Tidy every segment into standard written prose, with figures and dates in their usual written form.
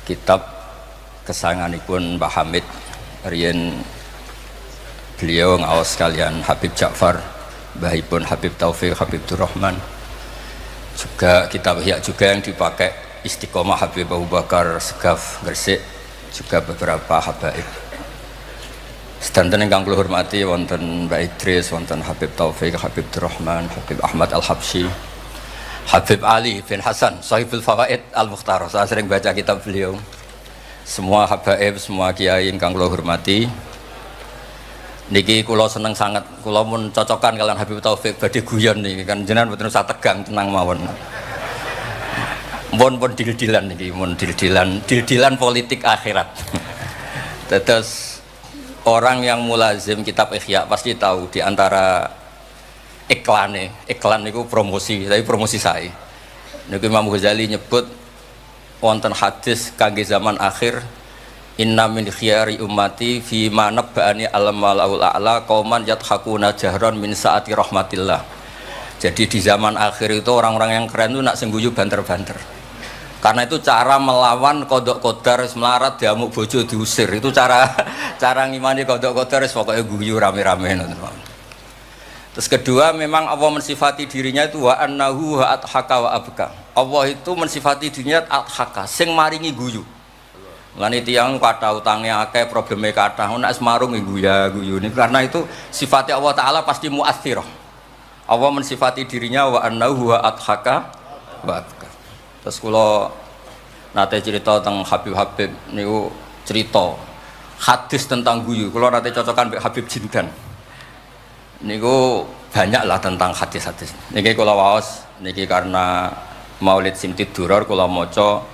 kitab kesayanganipun Mbah Hamid riyen beliau ngaos kalian Habib Ja'far, mbahipun Habib Taufik, Habib Durrahman, juga kitab Ihya juga yang dipakai Istiqomah Habib Abu Bakar Segaf Gresik, juga beberapa habaib. Sedanten ingkang kula hormati wonten Mbak Idris, wonten Habib Taufik, Habib Durrahman, Habib Ahmad Al-Habsyi, Habib Ali bin Hasan, Sahibul Fawaid Al-Mukhtar. Saya sering baca kitab beliau. Semua habaib, semua kiai ingkang kula hormati. Niki kula seneng sangat, kula mun cocokan kalian Habib Taufik badhe guyon niki kan jenengan mboten usah tegang, tenang mawon. Mun dil-dilan niki, mun dil-dilan politik akhirat. Terus orang yang mulazim kitab Ihya pasti tahu di antara iklan niku promosi, tapi promosi saya. Niku Imam Ghazali nyebut wonten hadis kangge zaman akhir, inna min khiyari ummati fi ma nabba'ani al-malaul a'la qauman yadhakuna jahran min saati rahmatillah. Jadi di zaman akhir itu orang-orang yang keren itu nak sengguyu banter-banter. Karena itu cara melawan kodok kodar melarat diamuk bojo diusir, itu cara ngimani kodok kodar pokoknya guyu rame-rame. Terus kedua, memang Allah mensifati dirinya itu wa annahu wa adhaka wa abka. Allah itu mensifati dirinya adhaka, sing maringi guyu. Lan tiyang kata utangnya akeh, probleme kathah, nek semarung guyu ini karena itu sifatnya Allah taala pasti muathirah. Allah mensifati dirinya wa annahu wa adhaka wa abka. Terus kula nate cerita tentang Habib niku cerita hadis tentang guyu. Kula nate cocokan mbek Habib Jindan. Niku banyak lah tentang hadis-hadis. Niki kula waos niki karena Maulid Simtid Duror kula maca,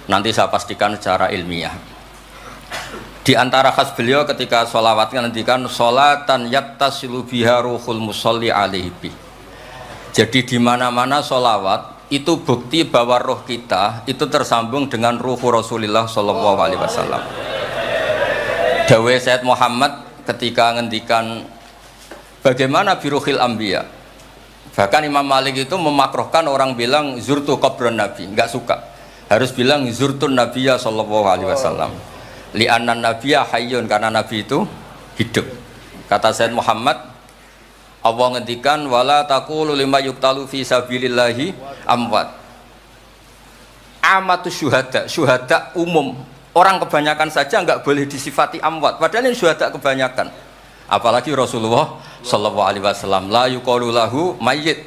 nanti saya pastikan secara ilmiah. Di antara khas beliau ketika sholawat ngendikan sholatan yattasilu biha ruhul musolli alaihi bi. Jadi di mana-mana sholawat itu bukti bahwa roh kita itu tersambung dengan ruh Rasulullah sallallahu alaihi wasallam. Dawuh Sayyid Muhammad ketika ngendikan bagaimana biruhil anbiya. Bahkan Imam Malik itu memakruhkan orang bilang zurtu qabran nabi, enggak suka. Harus bilang zurtun nabiyya sallallahu alaihi wasallam. Li'anna nabiyya hayyun, karena nabi itu hidup. Kata Sayyid Muhammad, Allah ngendikan wala taqulu lima yuqtalu fi sabilillahi amwat. Amatu syuhada umum. Orang kebanyakan saja enggak boleh disifati amwat, padahal ini syuhada kebanyakan. Apalagi Rasulullah sallallahu alaihi wasallam la yuqalu lahu mayyit.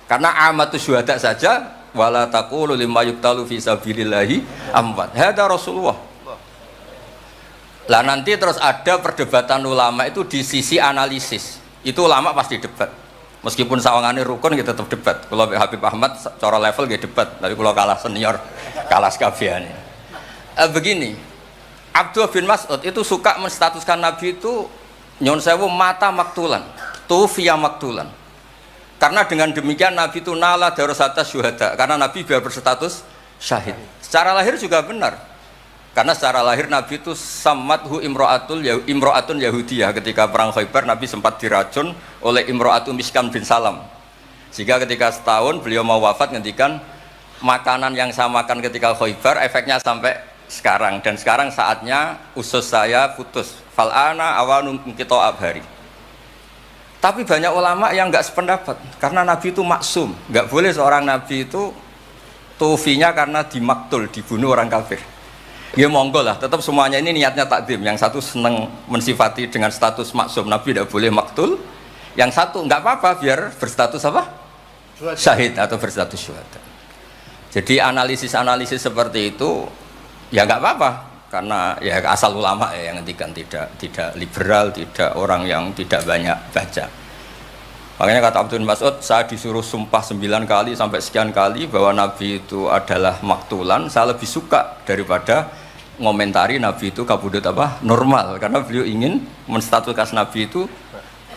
Karena amatu syuhada saja wala taqulu lima yuqtalu fi sabilillahi amwat. Hada Rasulullah. Lah nanti terus ada perdebatan ulama itu di sisi analisis. Itu ulama pasti debat. Meskipun sawangane rukun kita tetap debat. Kalau Habib Ahmad cara level gitu debat, tapi kalau kalah senior, kalah sekabiane. Begini, Abdullah bin Mas'ud itu suka menstatuskan Nabi itu nyon sewu mata maktulan, tufiya maktulan. Karena dengan demikian Nabi itu nala darasata syuhada, karena Nabi biar berstatus syahid. Secara lahir juga benar. Karena secara lahir Nabi itu samathu imro'atun Yahudiyah. Ketika perang Khaybar Nabi sempat diracun oleh imro'atun Miskam bin Salam. Sehingga ketika setahun beliau mau wafat ngendikan makanan yang saya makan ketika Khaybar efeknya sampai sekarang. Dan sekarang saatnya usus saya putus. Fal'ana awanum kita abhari. Tapi banyak ulama yang enggak sependapat. Karena Nabi itu maksum. Enggak boleh seorang Nabi itu tufinya karena dimaktul, dibunuh orang kafir. Ya monggo lah, tetap semuanya ini niatnya takdim. Yang satu senang mensifati dengan status maksum, Nabi tidak boleh maktul. Yang satu enggak apa-apa biar berstatus apa? Syahid atau berstatus syuhada. Jadi analisis seperti itu ya enggak apa-apa, karena ya asal ulama ya yang ngendikan, tidak liberal, tidak orang yang tidak banyak baca. Makanya kata Abdul Mas'ud, saya disuruh sumpah 9 kali sampai sekian kali bahwa Nabi itu adalah maktulan, saya lebih suka daripada ngomentari Nabi itu kabudut apa normal, karena beliau ingin menstatuskan Nabi itu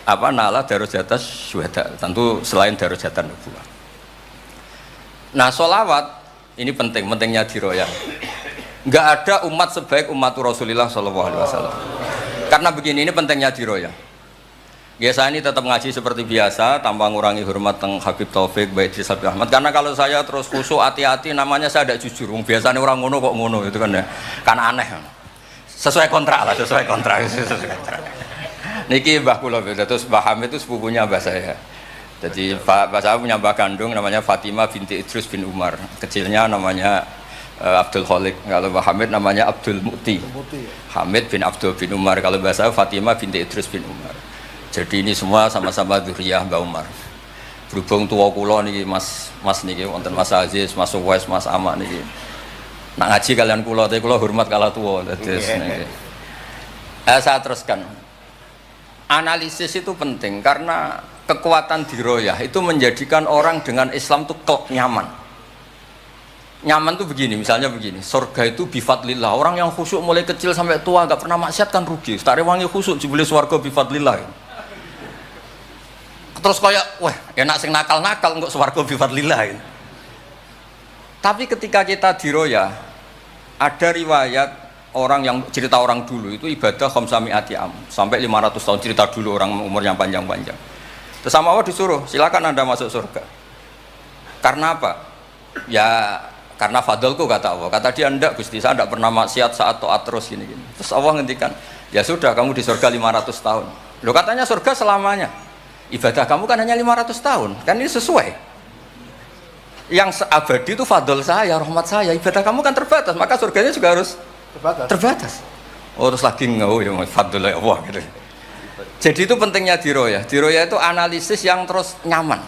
apa nala darojatas syuhada, tentu selain darojatan nubuwah. Nah sholawat ini pentingnya diroyah. Nggak ada umat sebaik umat Rasulullah SAW. Karena begini, ini pentingnya diroyah. Biasa ini tetap ngaji seperti biasa tanpa ngurangi hormat teng Habib Taufik baik di Habib Ahmad. Karena kalau saya terus khusyuk hati-hati namanya saya tidak jujur. Biasanya orang ngono kok ngono itu kan ya. Kan aneh. Sesuai kontrak lah, sesuai kontrak. Niki Mbah kula terus Mbah Hamid itu sepupunya Mbah saya. Jadi Mbah saya punya Mbah kandung namanya Fatimah binti Idrus bin Umar. Kecilnya namanya Abdul Khalik. Kalau Mbah Hamid namanya Abdul Mukti. Hamid bin Abdul bin Umar. Kalau Mbah saya Fatimah binti Idrus bin Umar. Jadi ini semua sama-sama dzurriyyah Mbah Umar. Berhubung tua kula niki Mas niki wonten Mas Aziz, Mas Uwais, Mas Amak niki. Nak ngaji kalian kula, tapi kula hormat kala tua. Dados niki. Saya teruskan. Analisis itu penting karena kekuatan diroyah itu menjadikan orang dengan Islam itu kok nyaman. Nyaman tuh begini, misalnya begini, surga itu bifadlillah. Orang yang khusyuk mulai kecil sampai tua nggak pernah maksiat kan rugi. Tak rewangi khusyuk jebule swarga bifadlillah. Terus kayak, wah enak sing nakal-nakal nggak swarga bifadlillah gitu. Tapi ketika kita diroyah, ada riwayat orang yang cerita orang dulu itu ibadah khamsami'ati am sampai 500 tahun cerita dulu orang umur yang panjang-panjang. Terus sama Allah disuruh, silakan Anda masuk surga. Karena apa? Ya karena fadlku kata Allah. Kata dia enggak Gusti, saya enggak pernah maksiat saat taat terus gini-gini. Terus Allah ngendikan, ya sudah kamu di surga 500 tahun. Loh katanya surga selamanya. Ibadah kamu kan hanya 500 tahun, kan ini sesuai. Yang abadi itu fadl saya, rahmat saya. Ibadah kamu kan terbatas, maka surganya juga harus terbatas. Oh terus lagi ya fadl Allah gitu. Jadi itu pentingnya diroyah. Diroyah itu analisis yang terus nyaman.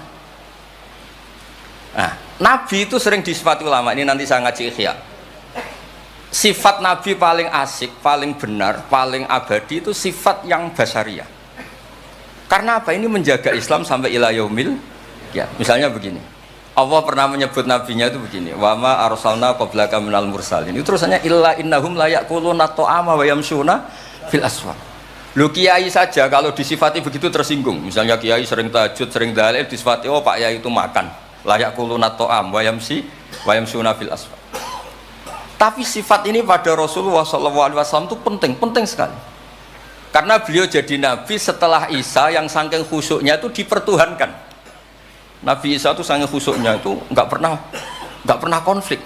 Nah, Nabi itu sering disifati ulama. Ini nanti saya ngaji Ihya. Sifat Nabi paling asik, paling benar, paling abadi itu sifat yang basyariah. Karena apa? Ini menjaga Islam sampai ila yaumil ya. Misalnya begini. Allah pernah menyebut nabinya itu begini. Wa ma arsalna qablaka minal mursalin. Itu terusannya illa innahum la yaquluna ta'ama wa yamshuna fil aswaq. Lu kiai saja kalau disifati begitu tersinggung. Misalnya kiai sering tahajud, sering dalil disifati oh Pak Yai itu makan. La yaquluna ta'am wa yamshuna fil aswaq. Tapi sifat ini pada Rasulullah SAW itu penting sekali. Karena beliau jadi nabi setelah Isa yang saking khusyuknya itu dipertuhankan. Nabi Isa itu saking khusyuknya itu nggak pernah konflik.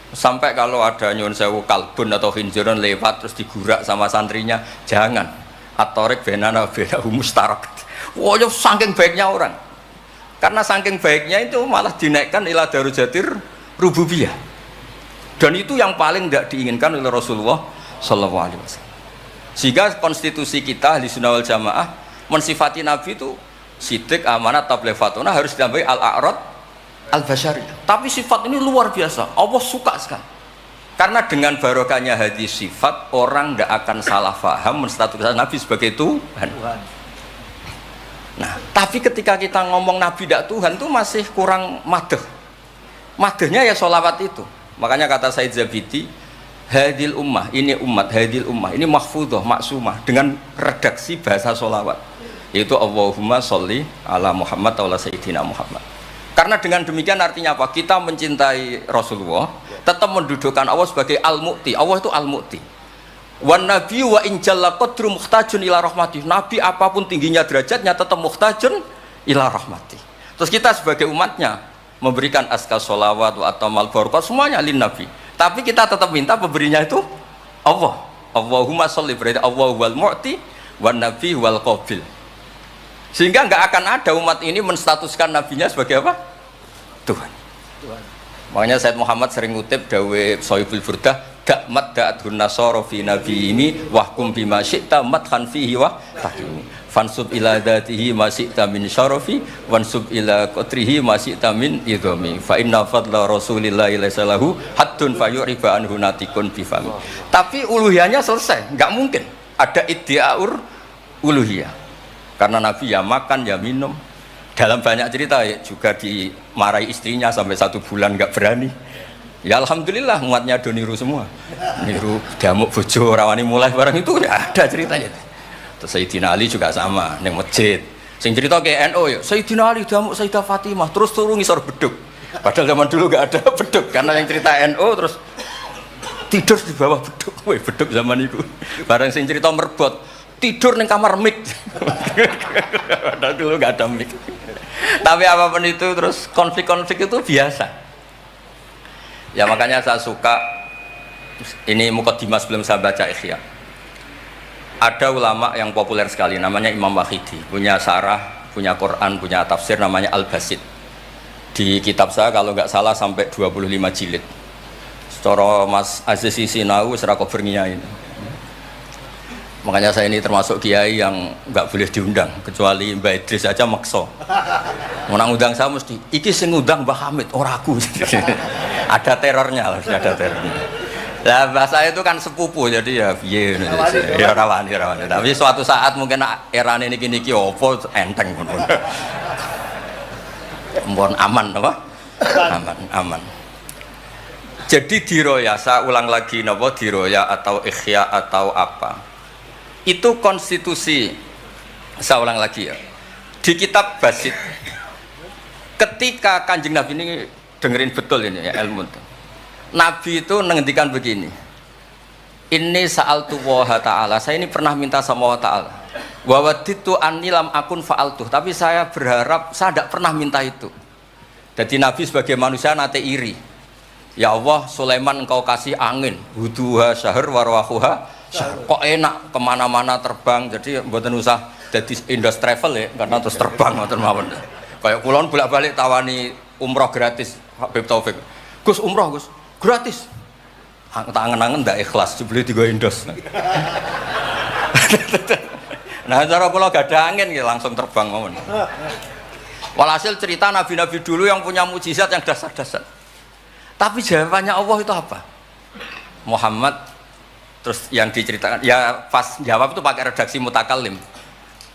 Sampai kalau ada nyuwun sewu kalbun atau khinziron lewat terus digurak sama santrinya, jangan. At-tariq bainana bainahu mustarak. Wah, saking baiknya orang. Karena saking baiknya itu malah dinaikkan ila darujatir rububiyah. Dan itu yang paling tidak diinginkan oleh Rasulullah sallallahu alaihi wasallam. Sehingga konstitusi kita Ahli Sunnah wal Jamaah mensifati Nabi itu sidik, amanat, tablighatuna harus ditambahi al-a'rad al-basyari. Tapi sifat ini luar biasa. Allah suka sekali. Karena dengan barokahnya hadis sifat orang tidak akan salah faham menstatuskan Nabi sebagai Tuhan. Nah, tapi ketika kita ngomong Nabi tidak Tuhan itu masih kurang madh. Madhnya ya sholawat itu. Makanya kata Said Zabidi, hadil ummah, ini umat, hadil ummah, ini mahfudhah, maksumah dengan redaksi bahasa sholawat, yaitu Allahumma sholli ala Muhammad wa ala Sayyidina Muhammad. Karena dengan demikian artinya apa? Kita mencintai Rasulullah, tetap mendudukkan Allah sebagai al-mu'ti. Allah itu al-mu'ti. Wan nabi wa in jalla qadru muhtajun ila rahmati. Nabi apapun tingginya derajatnya tetap muhtajun ila rahmati. Terus kita sebagai umatnya memberikan aska sholawat wa atamal barakah semuanya lin nabi. Tapi kita tetap minta pemberinya itu Allah. Allahumma sholli, berarti Allah wal mu'ti wan nabi wal qabil. Sehingga nggak akan ada umat ini menstatuskan nabinya sebagai apa? Tuhan. Makanya Said Muhammad sering ngutip dawe Sohibul Burdah, dakmat da'adhun nasara fi nabi ini wahkum bima syi'ta madhan fihi wa tahkimi. Fansub ila dhatihi ma syi'ta min syarafi wansub ila qatrihi ma syi'ta min idhami. Fa inna fadla rasulillahi laysa lahu haddun fayuriba anhu natikun bifami. Tapi uluhiyahnya selesai, nggak mungkin ada iddiaur uluhiyah. Karena Nabi ya makan ya minum. Dalam banyak cerita ya, juga dimarahi istrinya sampai 1 bulan nggak berani. Ya alhamdulillah umatnya do niru semua. Niru damuk bojo rawani mulai barang itu ya ada ceritanya. Terus Sayyidina Ali juga sama neng masjid. Sing cerita ke NU ya, Sayyidina Ali damuk Sayyidah Fatimah terus turun ngisor beduk. Padahal zaman dulu nggak ada beduk karena yang cerita NU terus tidur di bawah beduk. Woi beduk zaman itu. Barang sing cerita merbot tidur ning kamar mic. Padahal dulu nggak ada mic. Tapi apapun itu terus konflik-konflik itu biasa. Ya makanya saya suka ini mukadimah sebelum saya baca Ihya. Ada ulama yang populer sekali namanya Imam Wahidi, punya sarah, punya Quran, punya tafsir namanya Al-Basit. Di kitab saya kalau nggak salah sampai 25 jilid. Secara Mas Aziz Sinau serako berngiyain. Makanya saya ini termasuk kiai yang nggak boleh diundang kecuali Mbak Idris aja makso. Mau undang saya mesti iki sing ngundang Mbah Hamid ora aku. Ada terornya, harus ada terornya. Nah, bahasa itu kan sepupu jadi ya piye ya rawani. Tapi suatu saat mungkin erane niki opo enteng pun. Mohon aman apa? Aman. Jadi diroya, saya ulang lagi napa diroya atau ikhya atau apa? Itu konstitusi, saya ulang lagi ya. Di kitab Basit ketika Kanjeng Nabi ini dengerin betul ini ya ilmu itu. Nabi itu menghentikan begini. Ini sa'altu wa ta'ala, saya ini pernah minta sama Allah Ta'ala. Wa waditu anni lam akun fa'altuh, tapi saya berharap saya tidak pernah minta itu. Jadi Nabi sebagai manusia nate iri. Ya Allah, Sulaiman engkau kasih angin, huduha syahr warwahuha syahr. Kok enak kemana-mana terbang, jadi mboten usah jadi Indos Travel ya, karena terus terbang mboten mawon. Kayak kulon bolak-balik tawani umroh gratis, Habib Taufik. Gus umroh Gus, gratis. Tangan-tangan ndak ikhlas dibeli 3 Indos. Nah, cara kula gak ada angin ya langsung terbang mawon. Walhasil cerita nabi-nabi dulu yang punya mukjizat yang dasar-dasar. Tapi jawabannya Allah itu apa? Muhammad terus yang diceritakan ya pas jawab itu pakai redaksi mutakallim.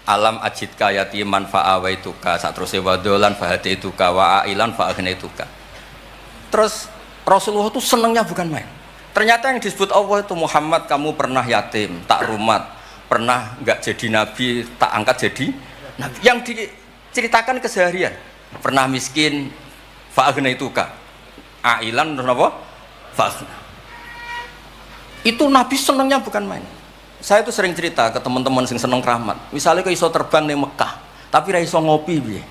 Alam ajidka yatiman fa'awaituka satruse wadolan fahadaituka wa ailan fa'agnaituka. Terus Rasulullah itu senangnya bukan main. Ternyata yang disebut Allah itu Muhammad kamu pernah yatim, tak rumat, pernah enggak jadi nabi, tak angkat jadi nabi. Yang diceritakan keseharian, pernah miskin fa'agnaituka. Ailan terus apa? Fa'agna. Itu nabi senangnya bukan main. Saya itu sering cerita ke teman-teman yang seneng keramat. Misalnya ke iso terbang di Mekah, tapi ra iso ngopi piye.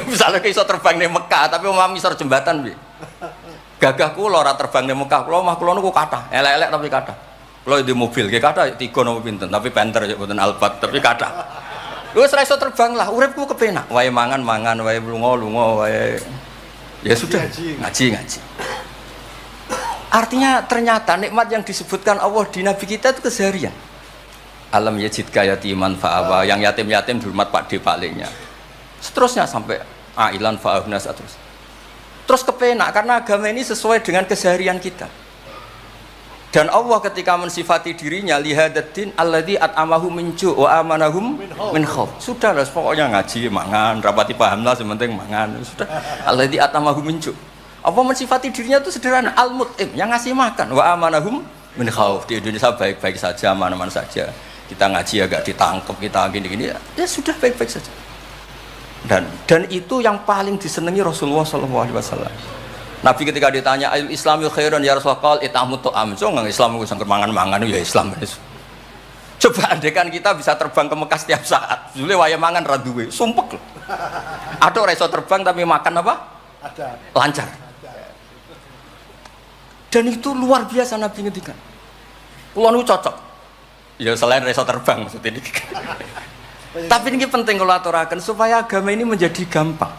Misalnya ke iso terbang di Mekah, tapi omah misor jembatan piye. Gagah kula ora terbang di Mekah, kula omah kula niku kathah, elek-elek tapi kathah. Kula di mobil, nggih kathah 3 napa pinten, tapi penter ya mboten Alphard, tapi kathah. Wis ra iso terbang lah, uripku kepenak. Wae mangan, wae lunga, wae ya sudah ngaji. Artinya ternyata nikmat yang disebutkan Allah di Nabi kita itu keseharian. Alam yajidka yatiman fa'awa, yang yatim-yatim dihormat Pak D palingnya. Seterusnya sampai ailan fa'ahna terus kepenak karena agama ini sesuai dengan keseharian kita. Dan Allah ketika mensifati dirinya lihadatin alladzi at'amahu min ju' wa amanahum min khauf. Sudah lah pokoknya ngaji mangan, rapati paham lah sementing mangan. Sudah alladzi at'amahu min ju'. Allah mensifati dirinya itu sederhana, al-mut'im, yang ngasih makan, wa amanahum min khauf. Di Indonesia baik-baik saja, aman-aman saja. Kita ngaji agak ditangkap, kita gini-gini, ya sudah baik-baik saja. Dan itu yang paling disenangi Rasulullah SAW. Nabi ketika ditanya, ayul islami khairan ya Rasulullah, itamu to'am. So nggak Islam itu sangker mangan-mangan, ya Islam. Coba andekan kita bisa terbang ke Mekah setiap saat, dulu waya mangan raduwe, sumpek loh. Ada orang iso terbang tapi makan apa? Ada. Lancar. Dan itu luar biasa Nabi ngendikan. Kulo niku cocok. Ya selain reso terbang maksud ini. Tapi ini penting kalau aturaken supaya agama ini menjadi gampang.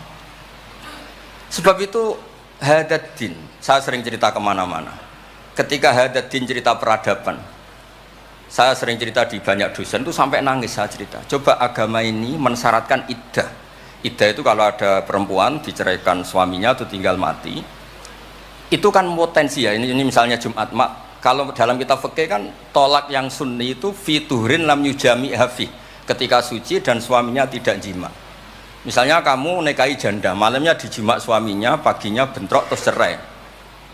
Sebab itu Hadaddin, saya sering cerita kemana-mana. Ketika Hadaddin cerita peradaban, saya sering cerita di banyak dosen itu sampai nangis saya cerita. Coba agama ini mensyaratkan iddah. Iddah itu kalau ada perempuan diceraikan suaminya atau tinggal mati, itu kan potensi ya. Ini misalnya Jumat mak. Kalau dalam kitab fikih kan tolak yang sunni itu fiturin lam yujami hafi, ketika suci dan suaminya tidak jima. Misalnya kamu nikahi janda, malamnya dijima suaminya, paginya bentrok terus cerai.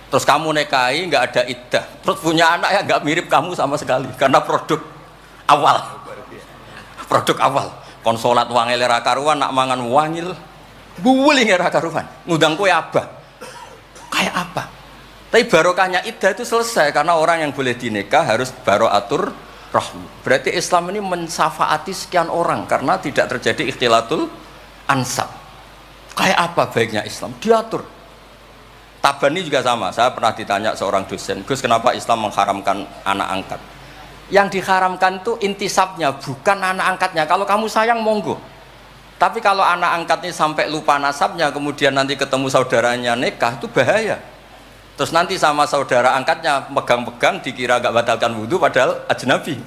Terus kamu nikahi nggak ada iddah, terus punya anak yang nggak mirip kamu sama sekali karena produk awal. Produk awal. Konsolat wangil era karuan, nak mangan wangil, buwuling era karuan. Ngundang kue abah. Kayak apa? Tapi barokahnya iddah itu selesai karena orang yang boleh dinikah harus baroatur rahmi. Berarti Islam ini mensafaati sekian orang karena tidak terjadi ikhtilatul ansab. Kayak apa baiknya Islam? Diatur. Tabani juga sama. Saya pernah ditanya seorang dosen, Gus, kenapa Islam mengharamkan anak angkat? Yang diharamkan itu intisabnya, bukan anak angkatnya. Kalau kamu sayang, monggo. Tapi kalau anak angkatnya sampai lupa nasabnya, kemudian nanti ketemu saudaranya nikah, itu bahaya. Terus nanti sama saudara angkatnya pegang-pegang dikira gak batalkan wudhu padahal ajnabi.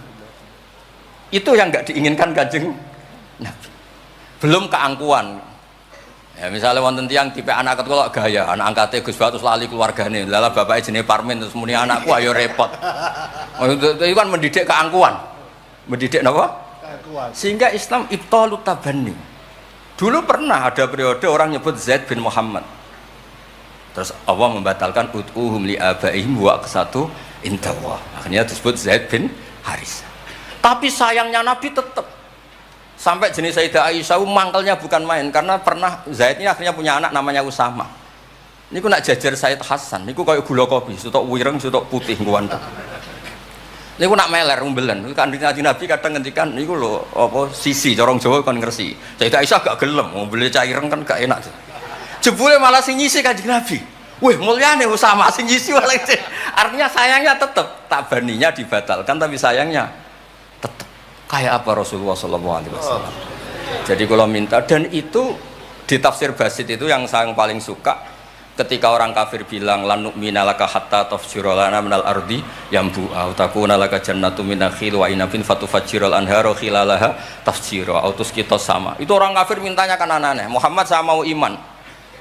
Itu yang gak diinginkan Kanjeng Nabi. Belum keangkuhan. Ya misalnya wonten tiyang tipe anak angkat kula gaya, anak angkatnya Gus Batus lali keluargane. Lala bapaknya jenenge Parmin terus muni anakku ayo repot. Itu kan mendidik keangkuhan. Mendidik napa? Keangkuhan. Sehingga Islam ibtalut tabanni. Dulu pernah ada periode orang nyebut Zaid bin Muhammad. Terus Allah membatalkan ud'uhum li abaihim wa aqsatu indallah. Akhirnya disebut Zaid bin Haris. Tapi sayangnya Nabi tetap sampai jenis Sayyidah Aisyah mangkelnya bukan main karena pernah Zaid ini akhirnya punya anak namanya Usama. Niku nak jajar Said Hasan, niku kayak gula kopi, sutok wireng, sutok putih kuwanta. Niku nak meler umbelen. Kanjeng Nabi kadang ngendikan niku lho apa sisi corong Jawa kon ngersi. Sayyidah Aisyah gak gelem, umbele cah ireng kan gak enak. Jebule malah sing nyisi Kanjeng Nabi. Wih, mulyane Usama sing nyisi malah. Artinya sayangnya tetap, tabaninya dibatalkan tapi sayangnya tetap. Kayak apa Rasulullah SAW. Jadi kalau minta, dan itu di tafsir Basit itu yang saya paling suka ketika orang kafir bilang lan nu'mina laka hatta tafjura lana minal ardi yambu'a takuna laka jannatu min nakhil wa inabin fatufajjiral anharu khilalaha tafjira autus kita sama. Itu orang kafir mintanya kan aneh-aneh. Muhammad saya mau iman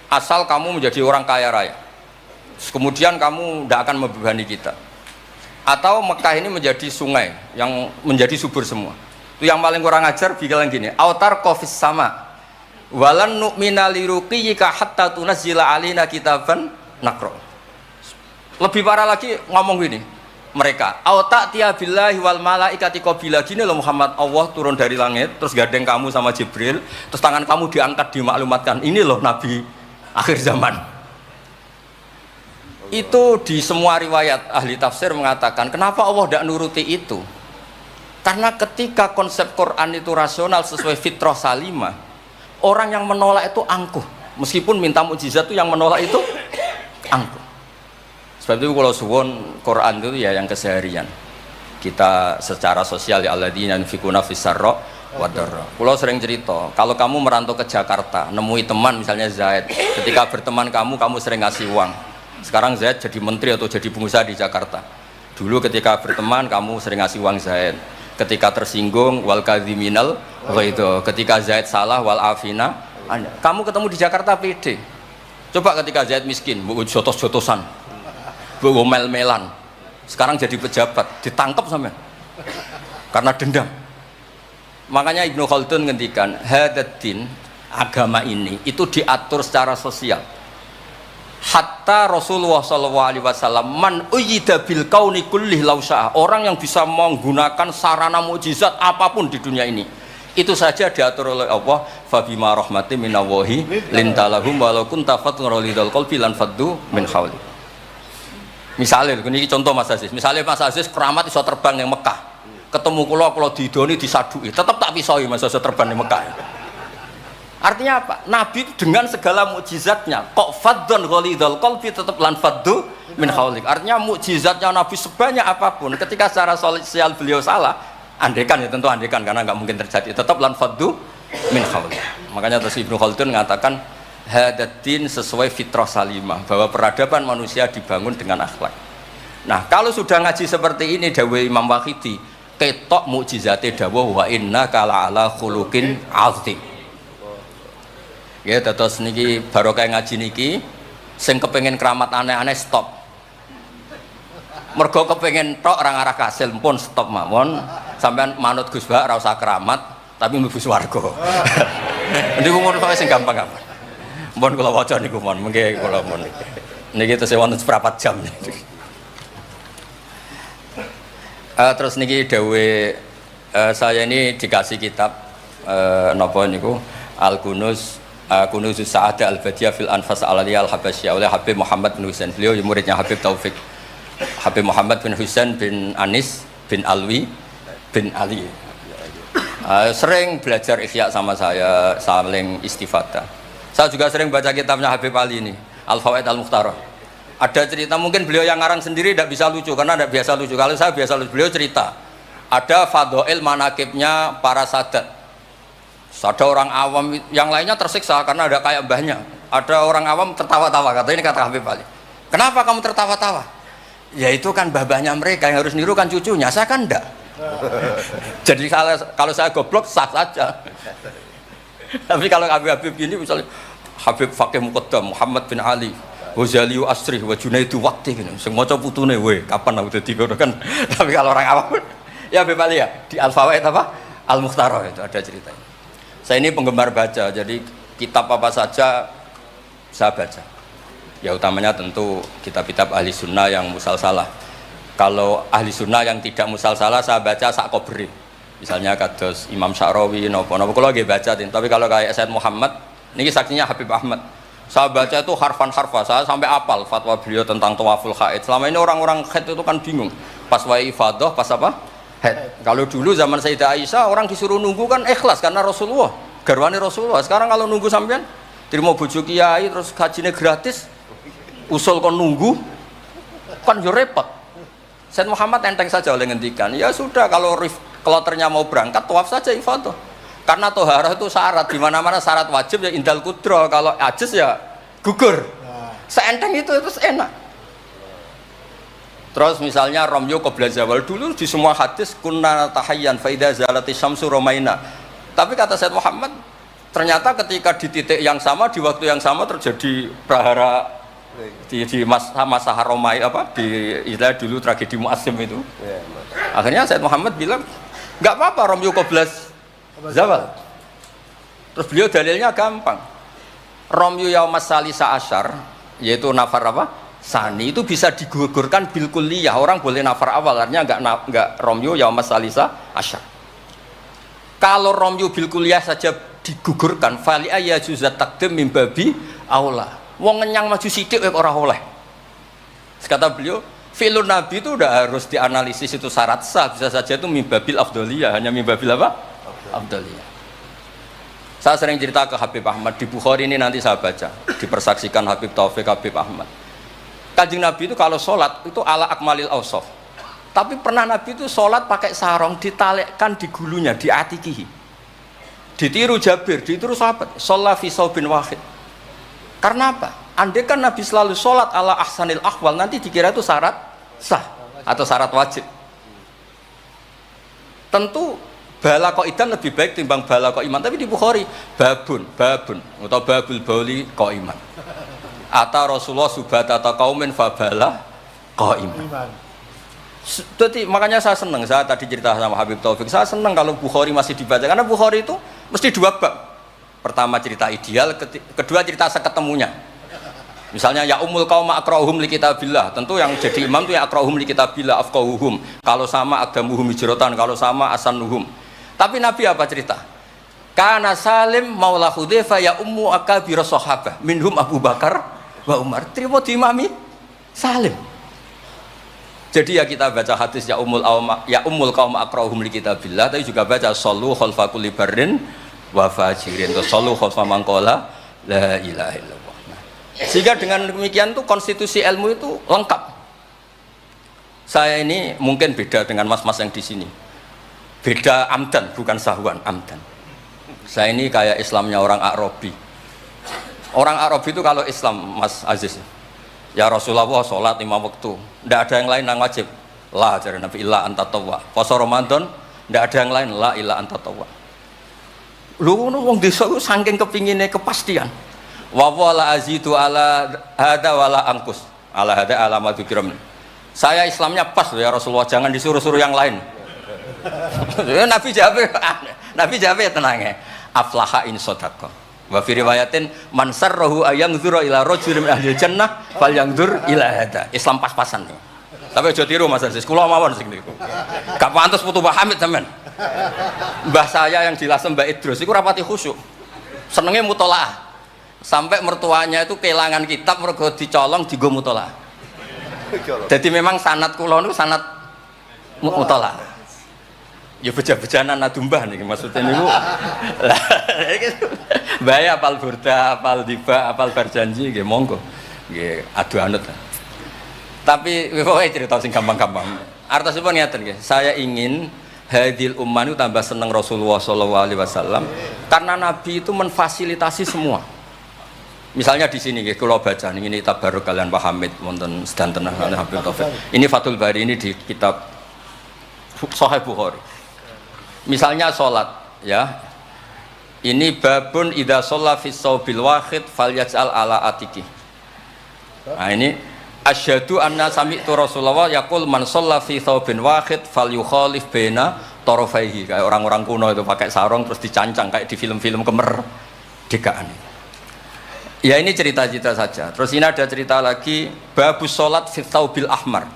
asal kamu menjadi orang kaya raya, kemudian kamu tidak akan membebani kita, atau Mekah ini menjadi sungai yang menjadi subur semua. Itu yang paling kurang ajar bilang gini, autar kofis sama walan nu'mina liruqiyika hatta tunazzila alina kitaban nakro. Lebih parah lagi ngomong gini mereka, auta tiabillahi wal malaikati qabila. Gini loh Muhammad, Allah turun dari langit terus gandeng kamu sama Jibril, terus tangan kamu diangkat dimaklumatkan, ini loh Nabi akhir zaman. Itu di semua riwayat ahli tafsir mengatakan kenapa Allah tidak nuruti itu, karena ketika konsep Quran itu rasional sesuai fitrah salimah, orang yang menolak itu angkuh, meskipun minta mukjizat itu yang menolak itu angkuh. Sebab itu kalau suwon Quran itu ya yang keseharian kita secara sosial, ya alladzina yunfikuna fis-sarra wadarra. Pulau sering cerita, kalau kamu merantau ke Jakarta, nemui teman misalnya Zaid, ketika berteman kamu sering ngasih uang. Sekarang Zaid jadi menteri atau jadi pengusaha di Jakarta. Dulu ketika berteman kamu sering ngasih uang Zaid. Ketika tersinggung wal kadhiminal itu. Ketika Zaid salah wal afina. Kamu ketemu di Jakarta pede. Coba ketika Zaid miskin, bu jotos-jotosan, bu mel-melan. Sekarang jadi pejabat, ditangkap sampean karena dendam. Makanya Ibnu Khaldun ngendikan hadatin, agama ini itu diatur secara sosial. Hatta Rasulullah SAW man uyyida bil kauni kullih lausah, orang yang bisa menggunakan sarana mukjizat apapun di dunia ini, itu saja diatur oleh Allah. Fabima rahmati minallahi lintalahum walau kunta fatrulidal qalbi lan faddu min hawli. Misalnya ini contoh Mas Aziz, misalnya Mas Aziz keramat iso terbang yang Mekah, ketemu kula didoni disadui, tetap tak pisoi Mas Aziz terbang yang Mekah. Artinya apa? Nabi dengan segala mukjizatnya kok faddun ghalidul qalbi tetap lan faddu min haulik. Artinya mukjizatnya Nabi sebanyak apapun, ketika secara sosial beliau salah, andekan ya tentu andekan karena nggak mungkin terjadi, tetap lan faddu min haulik. Makanya terus Ibnu Khaldun mengatakan hadatin sesuai fitrah salimah, bahwa peradaban manusia dibangun dengan akhlak. Nah kalau sudah ngaji seperti ini dawuh Imam Waqidi, ketok mukjizate dawuh wa inna kala ala khuluqin azim. Ya, terus niki barokah ngaji niki, sing kepengen keramat aneh-aneh stop. Mergo kepengen tok orang arah kasil pun stop mawon. Sampean manut Gus Bak ora usah keramat, tapi mlebu swarga. Niku mun kok sing gampang-gampang. Mun kula waca niku mon, mengke kula mon. Niki tesih wonten seprapat jam. Terus niki dawuh saya ini dikasih kitab napa niku Al-Kunuz Kunuzus Sa'adah Al-Badiyah fil Anfas Al-Aliyah Al-Habasyah oleh Habib Muhammad bin Husain. Beliau muridnya Habib Taufik. Habib Muhammad bin Husain bin Anis bin Alwi bin Ali. Sering belajar Ihya sama saya, saling istifadah. Saya juga sering baca kitabnya Habib Ali ini, Al-Fawaid Al-Mukhtarah. Ada cerita, mungkin beliau yang ngarang sendiri tidak bisa lucu karena tidak biasa lucu. Kalau saya biasa lucu. Beliau cerita ada fadhail manakibnya para sadat. Ada orang awam yang lainnya tersiksa karena ada kayak mbahnya. Ada orang awam tertawa-tawa, kata ini kata Habib Ali. Kenapa kamu tertawa-tawa? Ya itu kan mbah-mbahnya mereka yang harus niru kan cucunya, saya kan enggak. Jadi kalau saya goblok sah saja. Tapi kalau Habib ini misalnya Habib Fakih Muqaddam, Muhammad bin Ali, Ghazali Asri, wa Junaidu Waqti gini. Sing maca putune we, kapan aku dadi ngono kan. Tapi kalau orang awam ya Habib Ali ya di Al-Fawaid apa? Al-Mukhtarah itu ada ceritanya. Saya ini penggemar baca, jadi kitab apa saja saya baca. Ya utamanya tentu kitab-kitab ahli sunnah yang musalsalah. Kalau ahli sunnah yang tidak musalsalah saya baca sak kobri. Misalnya kados Imam Sya'rawi, nopo-nopo kalau lagi baca. Tapi kalau kayak Said Muhammad, ini saksinya Habib Ahmad. Saya baca itu harfan-harfa, saya sampai apal fatwa beliau tentang tawaful haid. Selama ini orang-orang haid itu kan bingung. Pas wa'i ifadah, pas apa? Haid. Kalau dulu zaman Sayyidah Aisyah orang disuruh nunggu kan ikhlas karena Rasulullah, garwane Rasulullah. Sekarang kalau nunggu sampean terima bojo kiai terus gajinya gratis, usul kon nunggu kan yo repot. Said Muhammad enteng saja oleh ngendikan, ya sudah kalau kloternya mau berangkat tawaf saja ifadah. Karena toharah itu syarat, di mana-mana syarat wajib ya indal kudro, kalau ajis ya gugur. Seenteng itu terus enak. Terus misalnya Romyo qabla zawal, dulu di semua hadis kunna tahayyan fa idza zalati syamsu romaina. Tapi kata Said Muhammad, ternyata ketika di titik yang sama di waktu yang sama terjadi prahara di masa haromai apa di istilah dulu tragedi Mu'assim itu. Akhirnya Said Muhammad bilang, enggak apa-apa Romyo qabla zawal. Terus beliau dalilnya gampang. Romyo yaumas salisa asyar, yaitu nafar apa? Sani itu bisa digugurkan bil kulliyah. Orang boleh nafar awal, artinya enggak Romyo yaumas salisa asyar. Kalau Romyo bil kulliyah saja digugurkan, fali ayajuzat takdim min babi aula. Wong ngenyang maju sithik kok ora oleh. Kata beliau, fi'lun nabi itu udah harus dianalisis itu syarat sah, bisa saja itu min babil afdhaliyah, hanya min babil apa? Afdhaliyah. Saya sering cerita ke Habib Ahmad di Bukhari ini, nanti saya baca dipersaksikan Habib Taufik, Habib Ahmad. Kanjeng Nabi itu kalau sholat itu ala akmalil awsaf. Tapi pernah Nabi itu sholat pakai sarong ditalekkan di gulunya, di atikihi. Ditiru Jabir, ditiru sahabat. Sholat fi saubin wahid. Karena apa? Andai kan Nabi selalu sholat ala ahsanil ahwal, nanti dikira itu syarat sah atau syarat wajib. Tentu bala qaidan lebih baik timbang bala qaiman. Tapi di Bukhari babun atau babul bauli qaiman. Ata Rasulullah subhat atau kaumin fabala qaiman. Jadi makanya saya senang, saya tadi cerita sama Habib Taufik, saya senang kalau Bukhari masih dibaca karena Bukhari itu mesti dua bab. Pertama cerita ideal, kedua cerita seketemunya. Misalnya ya umul qaum akrahum li kitabillah, tentu yang jadi imam itu ya akrahum li kitabillah afqahuhum. Kalau sama aqdamuhum hijratan, kalau sama asanuhum. Tapi Nabi apa cerita? Kana Salim maula Hudzaifah ya ummu akabir sahabah minhum Abu Bakar wa Umar. Terima diimami Salim. Jadi ya kita baca hadis ya umul qaum akrahum li kitabillah, tapi juga baca sallu khalfa kulli barrin wa fajirin, to sallu khalfa man qala la ilaha illallah. Sehingga dengan demikian tuh konstitusi ilmu itu lengkap. Saya ini mungkin beda dengan mas-mas yang di sini. Beda amdan, bukan sahwan, amdan. Saya ini kayak Islamnya orang Arabi. Orang Arabi itu kalau Islam, Mas Aziz, ya Rasulullah sholat 5 waktu, tidak ada yang lain yang wajib. La dari Nabi illa anta tawwa. Puasa Ramadan, tidak ada yang lain, la illa anta tawwa. Lu wong desa itu saking kepinginnya kepastian. Wa wala azidu ala hada wala angkus. Ala hada ala madzukiram. Saya Islamnya pas ya Rasulullah, jangan disuruh-suruh yang lain. Nabi jawab tenang ya. Aflaha in shadaqah. Wa fi riwayatin man sarrahu ayangzura ila rajulin min ahli jannah falyangzur ila hada. Islam pas-pasan. Tapi aja tiru Mas Aziz, kula mawon sing niku. Gak pantes putu Pak Hamid sampean. Mbah saya yang dilasem Mbak Idrus iku rapati khusyuk. Senenge mutolaah. sampai mertuanya itu kehilangan kitab mergo dicolong digo mutolaah. Jadi memang sanad kula niku sanad mutolaah. Ya beja-bejanan adumbah nih maksudnya niku. Bahaya apal burda, apal tiba, apal berjanji nggih monggo. Nggih adu anut. Tapi pokoknya cerita sing gampang-gampang. Artosipun ngeten nggih, saya ingin hadil ummah itu tambah seneng Rasulullah sallallahu alaihi wasallam karena Nabi itu menfasilitasi semua. Misalnya di sini nggih kula baca ini tabarruk kalian Pak Hamid wonten sedanten Habib Taufik. Ini Fathul Bari ini di kitab Sahih Bukhari. Misalnya sholat, ya, ini babun idza shalla fi shaubil wahid falyaj'al ala atiki. Nah ini asyhadu anna sami'tu Rasulullah yaqul man shalla fi shaubin wahid falyukhalif baina tarafaihi. Kayak orang-orang kuno itu pakai sarung terus dicancang kayak di film-film kemerdekaan. Ya ini cerita-cerita saja. Terus ini ada cerita lagi babus sholat fi shaubil ahmar.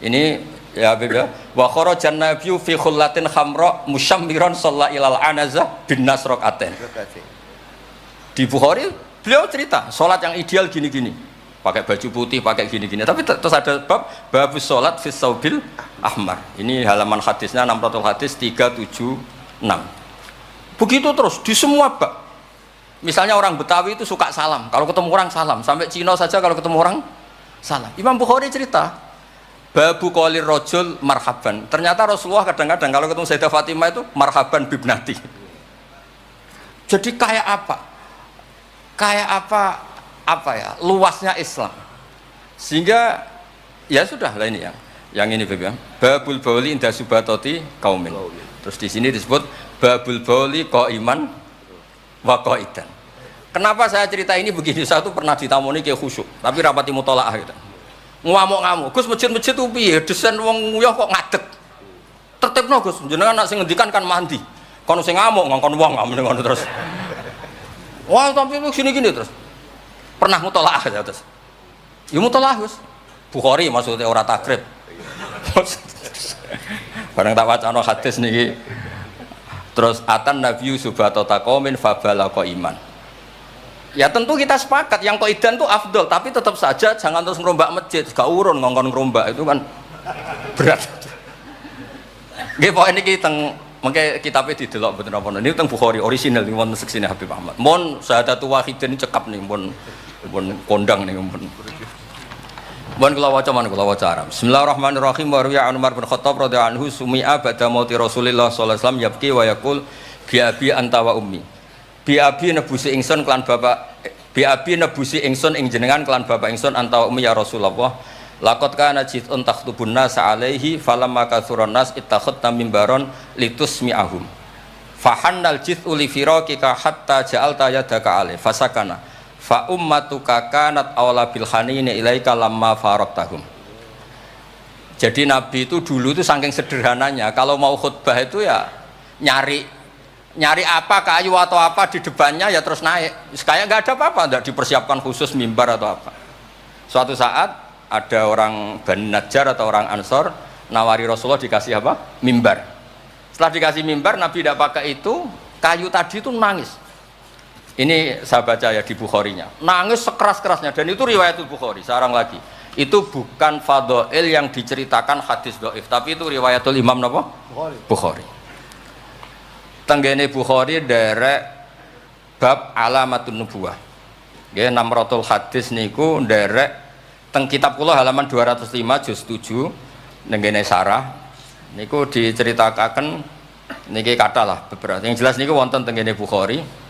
Ini ya beda. Wa kharajan nabiyyu fi khullatin khamra musyammiran shalla ilal anazah bin nasraqaten. Di Bukhari beliau cerita salat yang ideal gini-gini. Pakai baju putih, pakai gini-gini. Tapi terus ada babus salat fi saubil ahmar. Ini halaman hadisnya 600 hadis 376. Begitu terus di semua bab. Misalnya orang Betawi itu suka salam. Kalau ketemu orang salam, sampai Cina saja kalau ketemu orang salam. Imam Bukhari cerita babu qolir rajul marhaban. Ternyata Rasulullah kadang-kadang kalau ketemu Sayyidah Fatimah itu marhaban bibnati. Jadi kayak apa? Kayak apa ya? Luasnya Islam. Sehingga ya sudah lah ini yang ini Beb ya. Babul bauli inda subatoti kaumin. Terus di sini disebut babul bauli qaiman wa qaidan. Kenapa saya cerita ini begini? Saya tuh pernah ditamoni ke khusyuk, tapi rapati mutolaah gitu. Ngamuk-ngamuk, Gus masjid-masjid itu piye? Desain wong nguyah kok ngadeg. Tertibno Gus, jenengan nak sing ngendikan kan mandi. Kono sing ngamuk ngongkon wong ngamuk ngono terus. Wah, tapi gini-gini terus. Pernah mutolaah ya terus. Ya mutolaah Gus. Bukhari maksudnya ora takrib. Bareng tak wacana hadis niki. Terus atan nabiyyu subata taqaumin fabalaqa iman. Ya tentu kita sepakat yang qaidan itu afdol, tapi tetap saja jangan terus ngerombak masjid, gak urun ngongkon ngerombak itu kan berat. Nggih pokoke niki teng mengke kitabe didelok mboten apa niki teng Bukhari orisinal ning wonten seksine Habib Ahmad. Mon syahadatu wahidin cekap nih pun kondang nih pun. Mohon kula waca man kula waca Arab. Bismillahirrahmanirrahim. Wa riya Umar bin Khattab radhiyallahu anhu sumi'a ba'da mauti Rasulillah sallallahu alaihi wasallam yabki wa yaqul bi abi anta wa ummi. Bi abi nebusi ingsun kelan bapak bi abi nebusi ingsun ing jenengan kelan bapak ingsun anta wa ummi ya Rasulullah. Laqad kana jitun takhtubun nas alaihi falamma kathuran nas ittakhadna mimbaron litusmi'ahum. Fahannal jit'u li firaqika hatta ja'alta yadaka alaihi fasakana. Fa ummatuka kanat awla bil hanini ilaika lamma faraqtahum. Jadi Nabi itu dulu itu saking sederhananya kalau mau khutbah itu ya nyari apa kayu atau apa di depannya ya terus naik. Kayak nggak ada apa-apa, nggak dipersiapkan khusus mimbar atau apa. Suatu saat ada orang Bani Najjar atau orang Ansor nawari Rasulullah dikasih apa? Mimbar. Setelah dikasih mimbar Nabi tidak pakai itu, kayu tadi itu nangis. Ini saya baca ya di Bukharinya, nangis sekeras-kerasnya dan itu riwayat Bukhari. Sekarang lagi itu bukan fadhail yang diceritakan hadis dhaif, tapi itu riwayatul Imam napa? Bukhari. Tenggene Bukhari derek bab alamatun nubuwah. Nggih 600 hadis niku derek teng kitab kula halaman 205 juz 7 nenggene sarah niku diceritakaken niki katalah beberapa. Yang jelas niku wonten tenggene Bukhari.